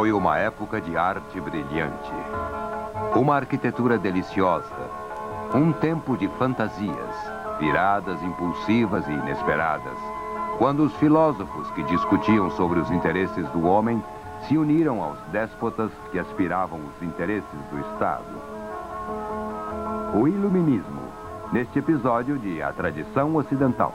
Foi uma época de arte brilhante, uma arquitetura deliciosa, um tempo de fantasias, viradas impulsivas e inesperadas, quando os filósofos que discutiam sobre os interesses do homem se uniram aos déspotas que aspiravam os interesses do Estado. O Iluminismo, neste episódio de A Tradição Ocidental.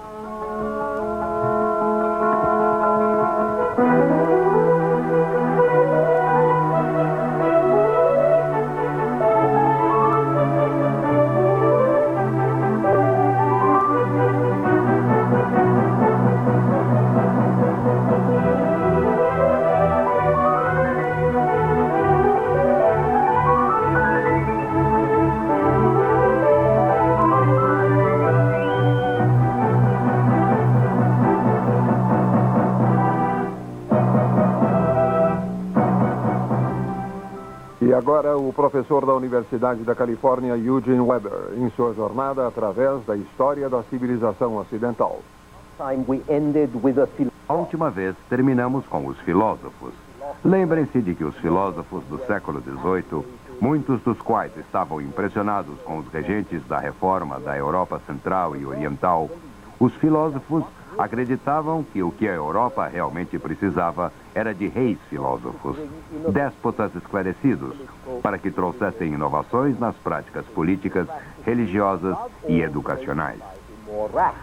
E agora o professor da Universidade da Califórnia, Eugene Weber, em sua jornada através da história da civilização ocidental. A última vez terminamos com os filósofos. Lembrem-se de que os filósofos do século XVIII, muitos dos quais estavam impressionados com os regentes da reforma da Europa Central e Oriental, os filósofos acreditavam que o que a Europa realmente precisava era de reis filósofos, déspotas esclarecidos, para que trouxessem inovações nas práticas políticas, religiosas e educacionais.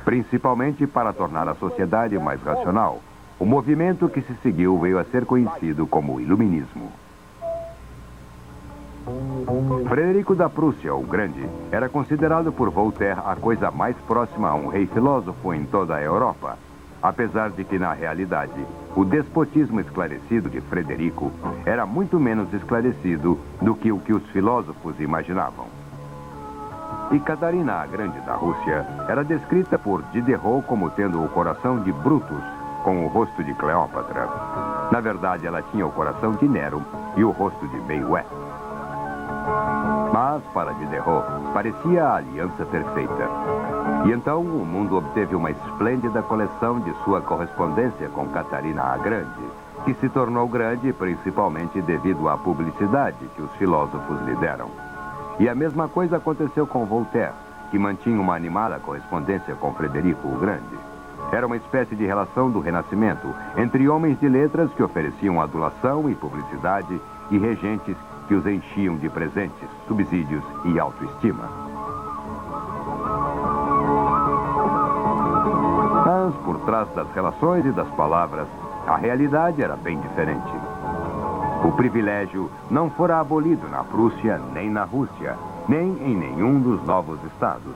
Principalmente para tornar a sociedade mais racional. O movimento que se seguiu veio a ser conhecido como Iluminismo. Frederico da Prússia, o Grande, era considerado por Voltaire a coisa mais próxima a um rei filósofo em toda a Europa, apesar de que, na realidade, o despotismo esclarecido de Frederico era muito menos esclarecido do que o que os filósofos imaginavam. E Catarina a Grande da Rússia era descrita por Diderot como tendo o coração de Brutus com o rosto de Cleópatra. Na verdade, ela tinha o coração de Nero e o rosto de Mae West. Mas, para Diderot, parecia a aliança perfeita. E então o mundo obteve uma esplêndida coleção de sua correspondência com Catarina a Grande, que se tornou grande principalmente devido à publicidade que os filósofos lhe deram. E a mesma coisa aconteceu com Voltaire, que mantinha uma animada correspondência com Frederico o Grande. Era uma espécie de relação do Renascimento entre homens de letras que ofereciam adulação e publicidade e regentes que os enchiam de presentes, subsídios e autoestima. Mas, por trás das relações e das palavras, a realidade era bem diferente. O privilégio não fora abolido na Prússia, nem na Rússia, nem em nenhum dos novos estados.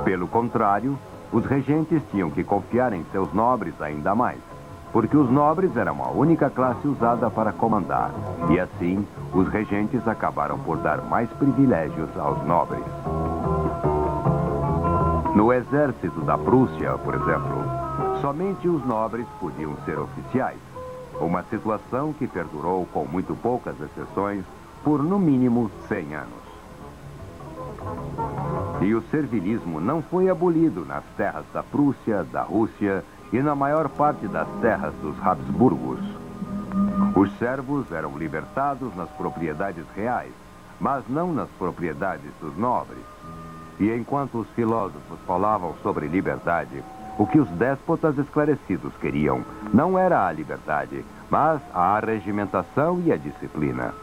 Pelo contrário, os regentes tinham que confiar em seus nobres ainda mais, porque os nobres eram a única classe usada para comandar, e assim os regentes acabaram por dar mais privilégios aos nobres. No exército da Prússia, por exemplo, somente os nobres podiam ser oficiais, uma situação que perdurou com muito poucas exceções por no mínimo 100 anos. E o servilismo não foi abolido nas terras da Prússia, da Rússia e na maior parte das terras dos Habsburgos. Os servos eram libertados nas propriedades reais, mas não nas propriedades dos nobres. E enquanto os filósofos falavam sobre liberdade, o que os déspotas esclarecidos queriam não era a liberdade, mas a arregimentação e a disciplina.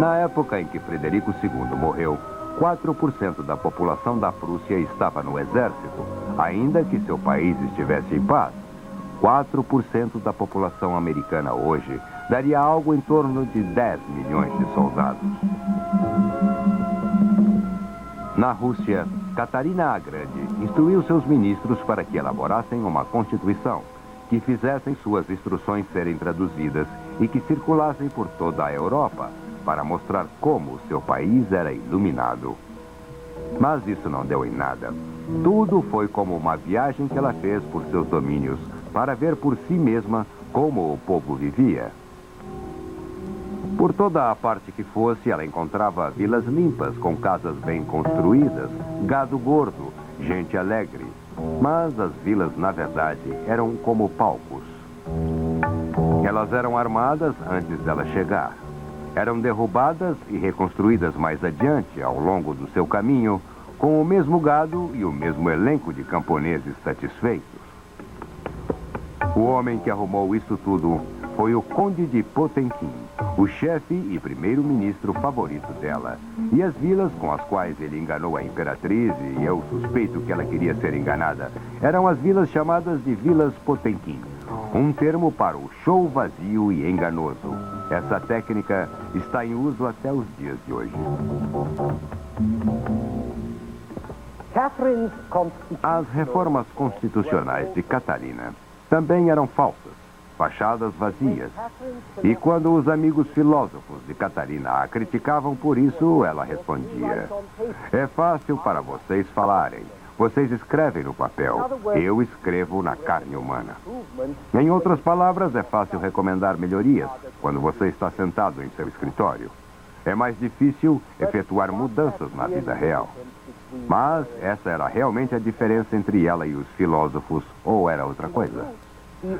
Na época em que Frederico II morreu, 4% da população da Prússia estava no exército, ainda que seu país estivesse em paz. 4% da população americana hoje daria algo em torno de 10 milhões de soldados. Na Rússia, Catarina a Grande instruiu seus ministros para que elaborassem uma constituição, que fizessem suas instruções serem traduzidas e que circulassem por toda a Europa, para mostrar como seu país era iluminado. Mas isso não deu em nada. Tudo foi como uma viagem que ela fez por seus domínios, para ver por si mesma como o povo vivia. Por toda a parte que fosse, ela encontrava vilas limpas, com casas bem construídas, gado gordo, gente alegre. Mas as vilas, na verdade, eram como palcos. Elas eram armadas antes dela chegar. Eram derrubadas e reconstruídas mais adiante, ao longo do seu caminho, com o mesmo gado e o mesmo elenco de camponeses satisfeitos. O homem que arrumou isso tudo foi o Conde de Potemkin, o chefe e primeiro-ministro favorito dela. E as vilas com as quais ele enganou a imperatriz, e eu suspeito que ela queria ser enganada, eram as vilas chamadas de Vilas Potemkin, um termo para o show vazio e enganoso. Essa técnica está em uso até os dias de hoje. As reformas constitucionais de Catarina também eram falsas, fachadas vazias. E quando os amigos filósofos de Catarina a criticavam por isso, ela respondia: é fácil para vocês falarem. Vocês escrevem no papel, eu escrevo na carne humana. Em outras palavras, é fácil recomendar melhorias quando você está sentado em seu escritório. É mais difícil efetuar mudanças na vida real. Mas essa era realmente a diferença entre ela e os filósofos, ou era outra coisa?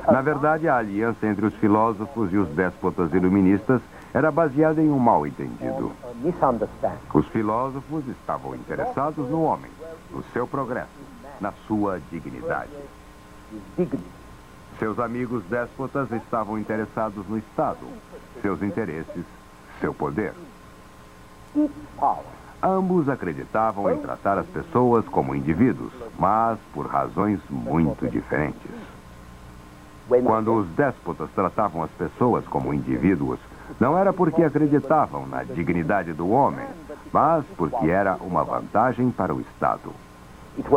Na verdade, a aliança entre os filósofos e os déspotas iluministas era baseada em um mal-entendido. Os filósofos estavam interessados no homem, no seu progresso, na sua dignidade. Seus amigos déspotas estavam interessados no Estado, seus interesses, seu poder. Ambos acreditavam em tratar as pessoas como indivíduos, mas por razões muito diferentes. Quando os déspotas tratavam as pessoas como indivíduos, não era porque acreditavam na dignidade do homem, mas porque era uma vantagem para o Estado.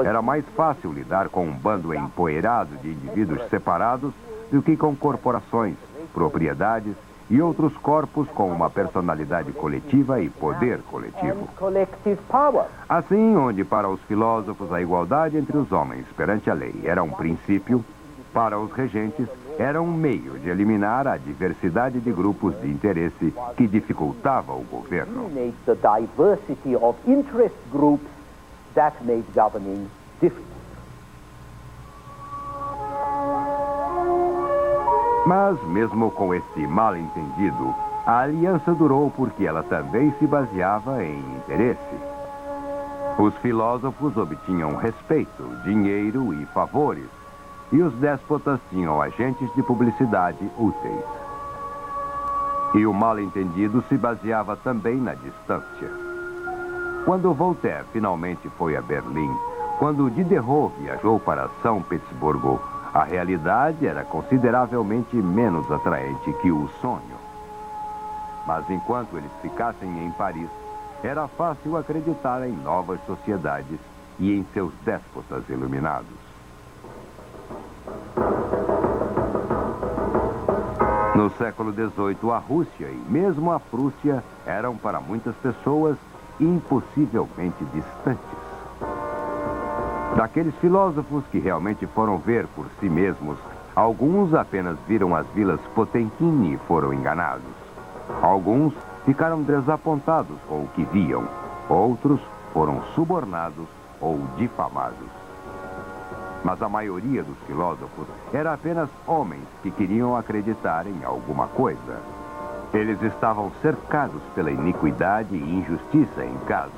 Era mais fácil lidar com um bando empoeirado de indivíduos separados do que com corporações, propriedades e outros corpos com uma personalidade coletiva e poder coletivo. Assim, onde para os filósofos a igualdade entre os homens perante a lei era um princípio, para os regentes era um meio de eliminar a diversidade de grupos de interesse que dificultava o governo. Mas, mesmo com esse mal-entendido, a aliança durou porque ela também se baseava em interesse. Os filósofos obtinham respeito, dinheiro e favores, e os déspotas tinham agentes de publicidade úteis. E o mal-entendido se baseava também na distância. Quando Voltaire finalmente foi a Berlim, quando Diderot viajou para São Petersburgo, a realidade era consideravelmente menos atraente que o sonho. Mas enquanto eles ficassem em Paris, era fácil acreditar em novas sociedades e em seus déspotas iluminados. No século XVIII, a Rússia e mesmo a Prússia eram para muitas pessoas impossivelmente distantes. Daqueles filósofos que realmente foram ver por si mesmos, alguns apenas viram as vilas Potemkin e foram enganados. Alguns ficaram desapontados com o que viam. Outros foram subornados ou difamados. Mas a maioria dos filósofos era apenas homens que queriam acreditar em alguma coisa. Eles estavam cercados pela iniquidade e injustiça em casa.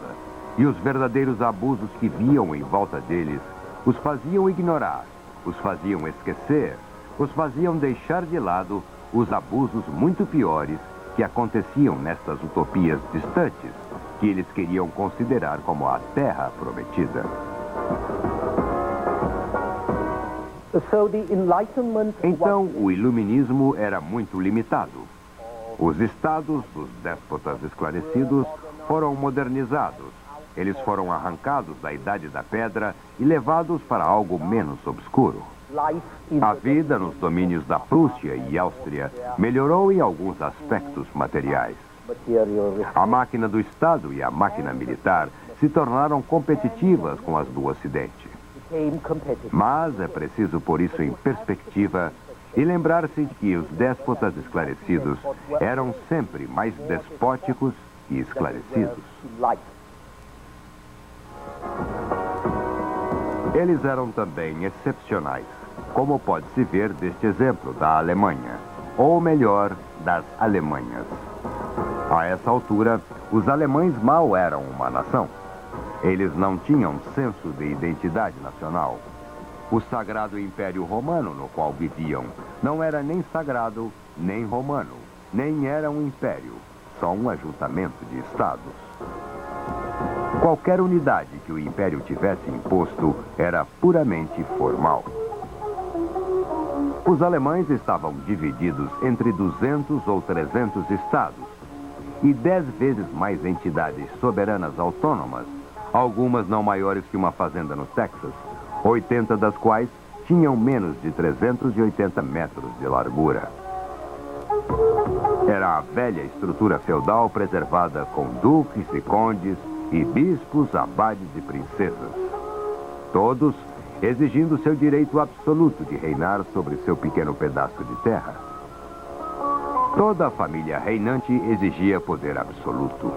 E os verdadeiros abusos que viam em volta deles os faziam ignorar, os faziam esquecer, os faziam deixar de lado os abusos muito piores que aconteciam nestas utopias distantes, que eles queriam considerar como a Terra Prometida. Então, o iluminismo era muito limitado. Os estados dos déspotas esclarecidos foram modernizados. Eles foram arrancados da Idade da Pedra e levados para algo menos obscuro. A vida nos domínios da Prússia e Áustria melhorou em alguns aspectos materiais. A máquina do Estado e a máquina militar se tornaram competitivas com as do Ocidente. Mas é preciso pôr isso em perspectiva e lembrar-se de que os déspotas esclarecidos eram sempre mais despóticos e esclarecidos. Eles eram também excepcionais, como pode-se ver deste exemplo da Alemanha. ou melhor, das Alemanhas. A essa altura, os alemães mal eram uma nação. Eles não tinham senso de identidade nacional. O sagrado Império Romano no qual viviam não era nem sagrado, nem romano, nem era um império, só um ajuntamento de estados. Qualquer unidade que o império tivesse imposto era puramente formal. Os alemães estavam divididos entre 200 ou 300 estados e 10 vezes mais entidades soberanas autônomas, algumas não maiores que uma fazenda no Texas, 80 das quais tinham menos de 380 metros de largura. Era a velha estrutura feudal preservada com duques e condes e bispos, abades e princesas. Todos exigindo seu direito absoluto de reinar sobre seu pequeno pedaço de terra. Toda a família reinante exigia poder absoluto.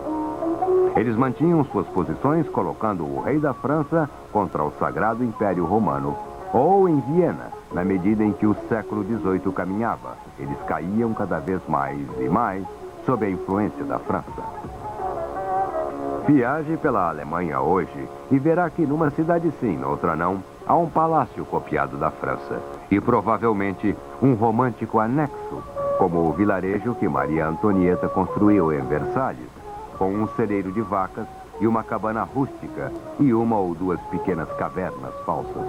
Eles mantinham suas posições colocando o rei da França contra o Sagrado Império Romano, ou em Viena, na medida em que o século XVIII caminhava. Eles caíam cada vez mais e mais sob a influência da França. Viaje pela Alemanha hoje e verá que numa cidade sim, noutra não, há um palácio copiado da França e provavelmente um romântico anexo, como o vilarejo que Maria Antonieta construiu em Versalhes, com um celeiro de vacas e uma cabana rústica e uma ou duas pequenas cavernas falsas.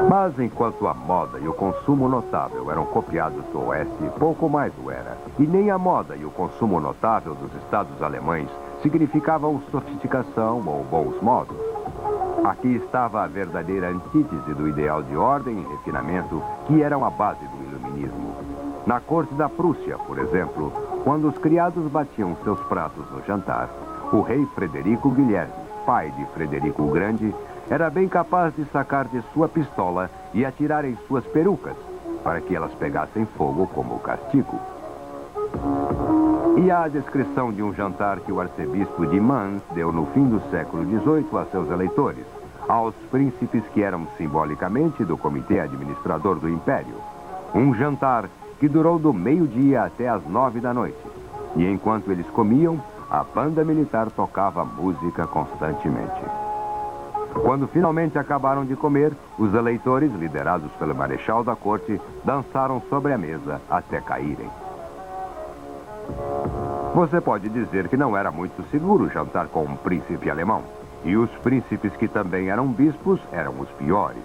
Mas enquanto a moda e o consumo notável eram copiados do Oeste, pouco mais o era. E nem a moda e o consumo notável dos estados alemães significavam sofisticação ou bons modos. Aqui estava a verdadeira antítese do ideal de ordem e refinamento que eram a base do iluminismo. Na corte da Prússia, por exemplo, quando os criados batiam seus pratos no jantar, o rei Frederico Guilherme, pai de Frederico o Grande, era bem capaz de sacar de sua pistola e atirar em suas perucas, para que elas pegassem fogo como castigo. E há a descrição de um jantar que o arcebispo de Mainz deu no fim do século XVIII a seus eleitores, aos príncipes que eram simbolicamente do comitê administrador do império. Um jantar que durou do meio-dia até às 9 da noite. E enquanto eles comiam, a banda militar tocava música constantemente. Quando finalmente acabaram de comer, os eleitores, liderados pelo marechal da corte, dançaram sobre a mesa até caírem. Você pode dizer que não era muito seguro jantar com um príncipe alemão. E os príncipes que também eram bispos eram os piores.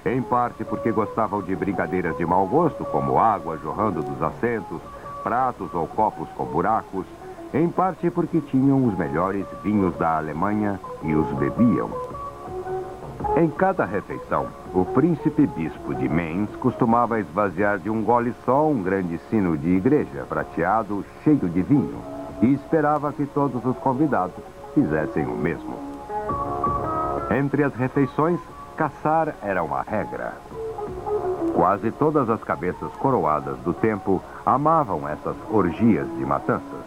Em parte porque gostavam de brincadeiras de mau gosto, como água jorrando dos assentos, pratos ou copos com buracos. Em parte porque tinham os melhores vinhos da Alemanha e os bebiam. Em cada refeição, o príncipe bispo de Mainz costumava esvaziar de um gole só um grande sino de igreja prateado cheio de vinho e esperava que todos os convidados fizessem o mesmo. Entre as refeições, caçar era uma regra. Quase todas as cabeças coroadas do tempo amavam essas orgias de matanças.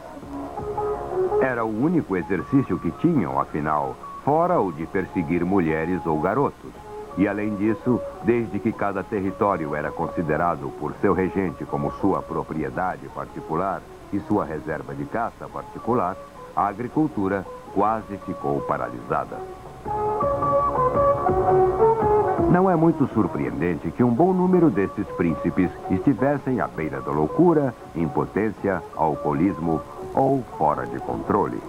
Era o único exercício que tinham, afinal, fora o de perseguir mulheres ou garotos. E além disso, desde que cada território era considerado por seu regente como sua propriedade particular e sua reserva de caça particular, a agricultura quase ficou paralisada. Não é muito surpreendente que um bom número desses príncipes estivessem à beira da loucura, impotência, alcoolismo ou fora de controle.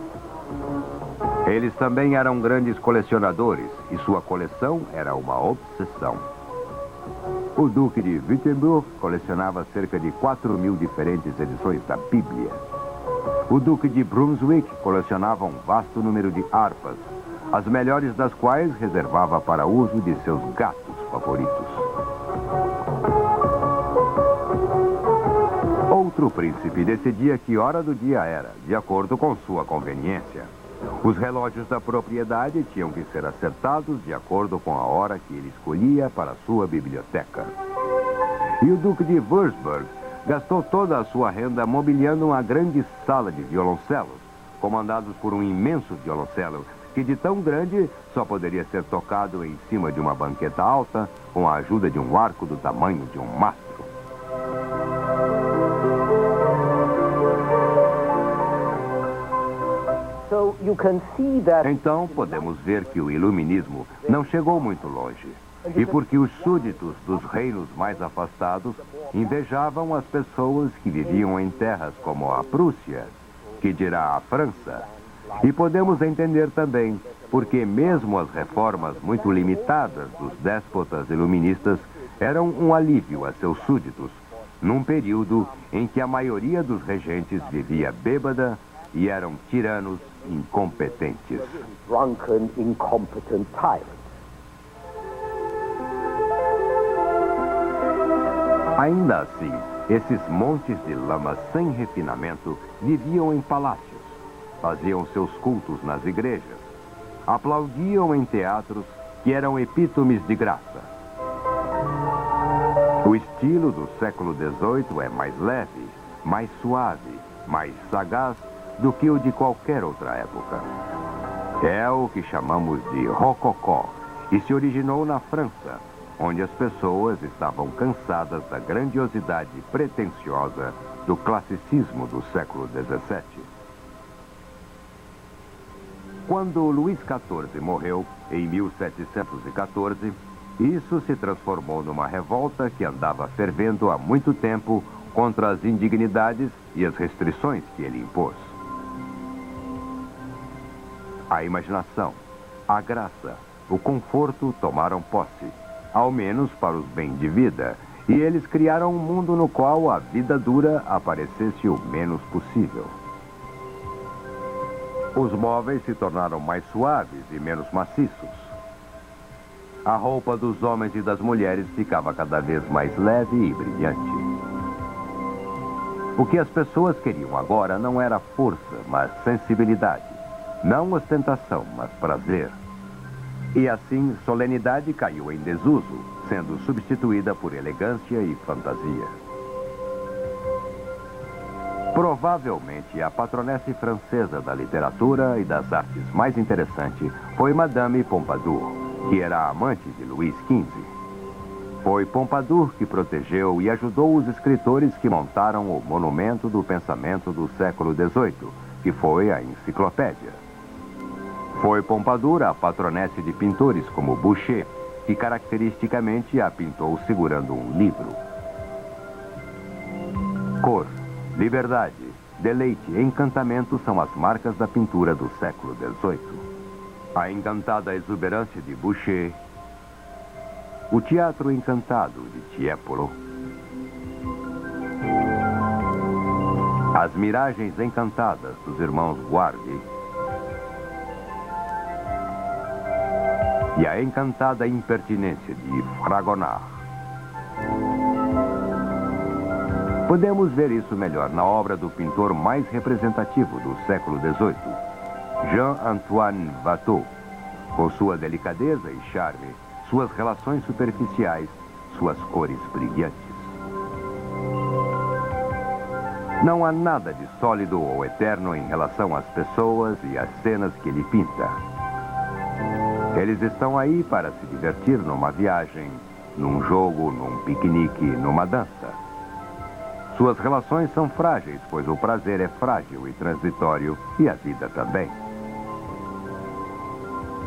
Eles também eram grandes colecionadores e sua coleção era uma obsessão. O Duque de Wittenberg colecionava cerca de 4.000 diferentes edições da Bíblia. O Duque de Brunswick colecionava um vasto número de harpas, as melhores das quais reservava para uso de seus gatos favoritos. Outro príncipe decidia que hora do dia era, de acordo com sua conveniência. Os relógios da propriedade tinham que ser acertados de acordo com a hora que ele escolhia para sua biblioteca. E o Duque de Würzburg gastou toda a sua renda mobiliando uma grande sala de violoncelos, comandados por um imenso violoncelo que de tão grande só poderia ser tocado em cima de uma banqueta alta com a ajuda de um arco do tamanho de um mastro. Então podemos ver que o iluminismo não chegou muito longe. E porque os súditos dos reinos mais afastados invejavam as pessoas que viviam em terras como a Prússia, que dirá a França. E podemos entender também porque mesmo as reformas muito limitadas dos déspotas iluministas eram um alívio a seus súditos, num período em que a maioria dos regentes vivia bêbada e eram tiranos incompetentes. Ainda assim, esses montes de lama sem refinamento viviam em palácios, faziam seus cultos nas igrejas, aplaudiam em teatros que eram epítomes de graça. O estilo do século XVIII é mais leve, mais suave, mais sagaz do que o de qualquer outra época. É o que chamamos de rococó e se originou na França, onde as pessoas estavam cansadas da grandiosidade pretensiosa do classicismo do século XVII. Quando Luís XIV morreu, em 1714, isso se transformou numa revolta que andava fervendo há muito tempo contra as indignidades e as restrições que ele impôs. A imaginação, a graça, o conforto tomaram posse, ao menos para os bens de vida, e eles criaram um mundo no qual a vida dura aparecesse o menos possível. Os móveis se tornaram mais suaves e menos maciços. A roupa dos homens e das mulheres ficava cada vez mais leve e brilhante. O que as pessoas queriam agora não era força, mas sensibilidade. Não ostentação, mas prazer. E assim, solenidade caiu em desuso, sendo substituída por elegância e fantasia. Provavelmente, a patronesse francesa da literatura e das artes mais interessante foi Madame Pompadour, que era a amante de Luís XV. Foi Pompadour que protegeu e ajudou os escritores que montaram o monumento do pensamento do século XVIII, que foi a enciclopédia. Foi Pompadour a patronesse de pintores como Boucher, que caracteristicamente a pintou segurando um livro. Cor, liberdade, deleite e encantamento são as marcas da pintura do século XVIII. A encantada exuberância de Boucher, o teatro encantado de Tiepolo, as miragens encantadas dos irmãos Guardi e a encantada impertinência de Fragonard. Podemos ver isso melhor na obra do pintor mais representativo do século XVIII, Jean-Antoine Watteau, com sua delicadeza e charme, suas relações superficiais, suas cores brilhantes. Não há nada de sólido ou eterno em relação às pessoas e às cenas que ele pinta. Eles estão aí para se divertir numa viagem, num jogo, num piquenique, numa dança. Suas relações são frágeis, pois o prazer é frágil e transitório, e a vida também.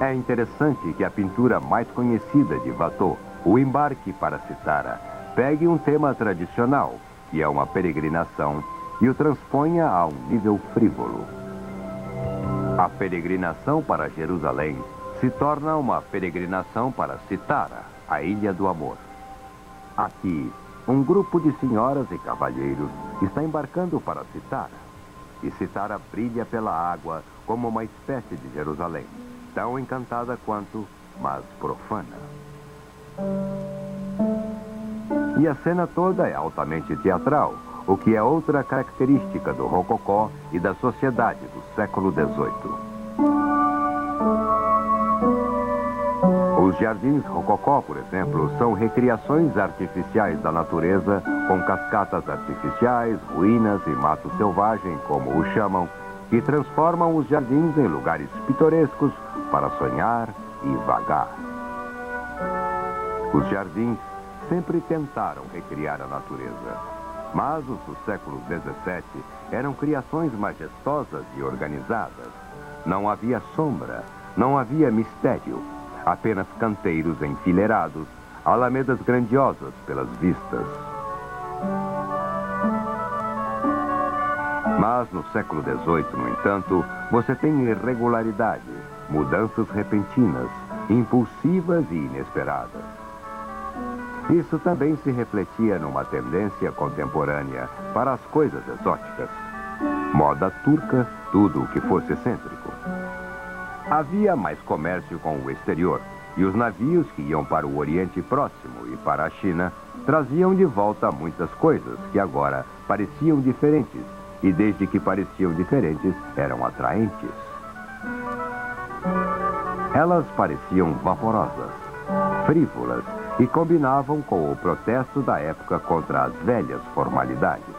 É interessante que a pintura mais conhecida de Watteau, O Embarque para Citara, pegue um tema tradicional, que é uma peregrinação, e o transponha a um nível frívolo. A peregrinação para Jerusalém se torna uma peregrinação para Citara, a Ilha do Amor. Aqui, um grupo de senhoras e cavalheiros está embarcando para Citara. E Citara brilha pela água como uma espécie de Jerusalém, tão encantada quanto, mas profana. E a cena toda é altamente teatral, o que é outra característica do rococó e da sociedade do século XVIII. Os jardins rococó, por exemplo, são recriações artificiais da natureza, com cascatas artificiais, ruínas e mato selvagem, como o chamam, que transformam os jardins em lugares pitorescos para sonhar e vagar. Os jardins sempre tentaram recriar a natureza, mas os do século XVII eram criações majestosas e organizadas, Não havia sombra, não havia mistério, apenas canteiros enfileirados, alamedas grandiosas pelas vistas. Mas no século XVIII, no entanto, você tem irregularidade, mudanças repentinas, impulsivas e inesperadas. Isso também se refletia numa tendência contemporânea para as coisas exóticas. Moda turca, tudo o que fosse excêntrico. Havia mais comércio com o exterior, e os navios que iam para o Oriente Próximo e para a China traziam de volta muitas coisas que agora pareciam diferentes, e desde que pareciam diferentes, eram atraentes. Elas pareciam vaporosas, frívolas, e combinavam com o protesto da época contra as velhas formalidades.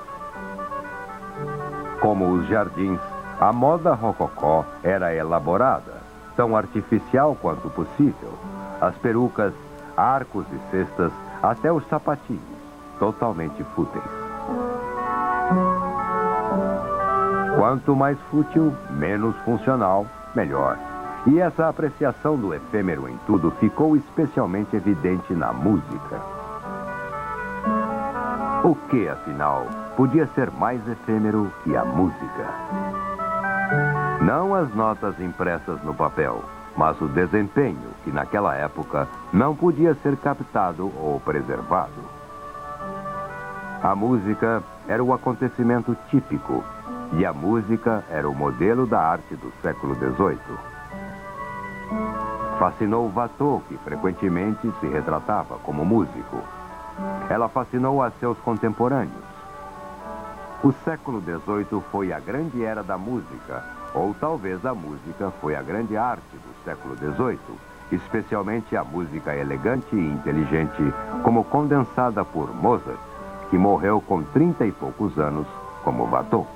Como os jardins, a moda rococó era elaborada, tão artificial quanto possível. As perucas, arcos e cestas, até os sapatinhos, totalmente fúteis. Quanto mais fútil, menos funcional, melhor. E essa apreciação do efêmero em tudo ficou especialmente evidente na música. O que, afinal, podia ser mais efêmero que a música? Não as notas impressas no papel, mas o desempenho que naquela época não podia ser captado ou preservado. A música era o acontecimento típico, e a música era o modelo da arte do século XVIII. Fascinou Watteau, que frequentemente se retratava como músico. Ela fascinou a seus contemporâneos. O século XVIII foi a grande era da música, ou talvez a música foi a grande arte do século XVIII, especialmente a música elegante e inteligente, como condensada por Mozart, que morreu com 30 e poucos anos, como Watteau.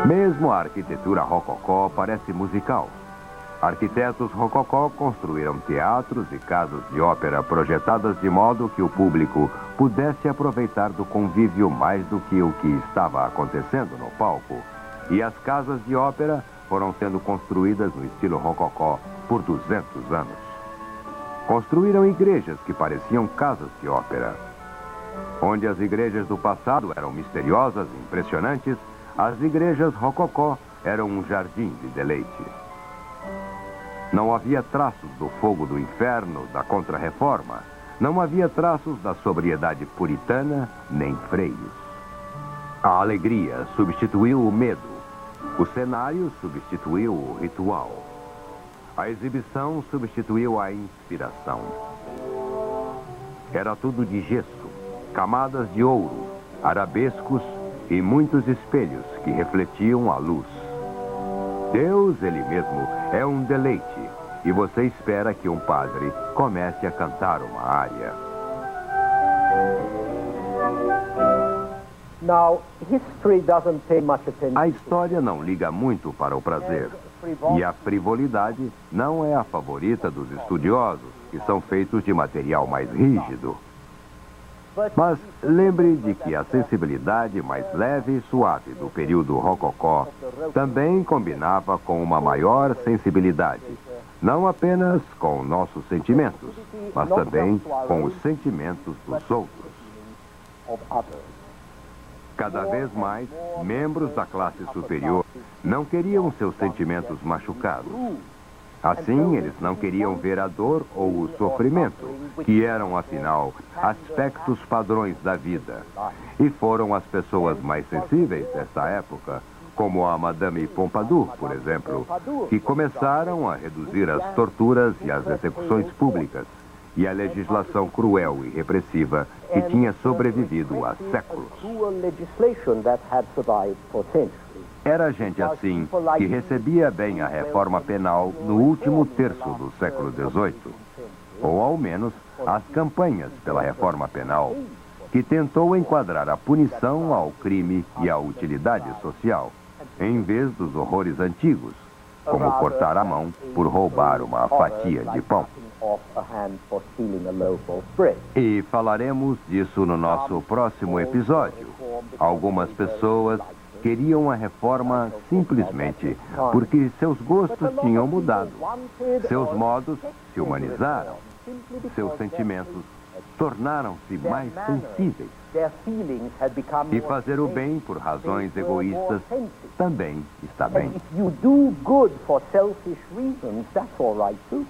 Mesmo a arquitetura rococó parece musical. Arquitetos rococó construíram teatros e casas de ópera projetadas de modo que o público pudesse aproveitar do convívio mais do que o que estava acontecendo no palco. E as casas de ópera foram sendo construídas no estilo rococó por 200 anos. Construíram igrejas que pareciam casas de ópera. Onde as igrejas do passado eram misteriosas e impressionantes, as igrejas rococó eram um jardim de deleite. Não havia traços do fogo do inferno, da Contra-Reforma. Não havia traços da sobriedade puritana, nem freios. A alegria substituiu o medo. O cenário substituiu o ritual. A exibição substituiu a inspiração. Era tudo de gesso, camadas de ouro, arabescos e muitos espelhos que refletiam a luz. Deus, ele mesmo, é um deleite, e você espera que um padre comece a cantar uma ária. A história não liga muito para o prazer, e a frivolidade não é a favorita dos estudiosos, que são feitos de material mais rígido. Mas lembre de que a sensibilidade mais leve e suave do período rococó também combinava com uma maior sensibilidade, não apenas com nossos sentimentos, mas também com os sentimentos dos outros. Cada vez mais, membros da classe superior não queriam seus sentimentos machucados. Assim, eles não queriam ver a dor ou o sofrimento, que eram, afinal, aspectos padrões da vida. E foram as pessoas mais sensíveis dessa época, como a Madame Pompadour, por exemplo, que começaram a reduzir as torturas e as execuções públicas, e a legislação cruel e repressiva que tinha sobrevivido há séculos. Era gente assim que recebia bem a reforma penal no último terço do século XVIII, ou ao menos as campanhas pela reforma penal, que tentou enquadrar a punição ao crime e à utilidade social, em vez dos horrores antigos, como cortar a mão por roubar uma fatia de pão. E falaremos disso no nosso próximo episódio. Algumas pessoas queriam a reforma simplesmente porque seus gostos tinham mudado, seus modos se humanizaram, seus sentimentos tornaram-se mais sensíveis. E fazer o bem por razões egoístas também está bem. If you do good for selfish reasons, that's all right too.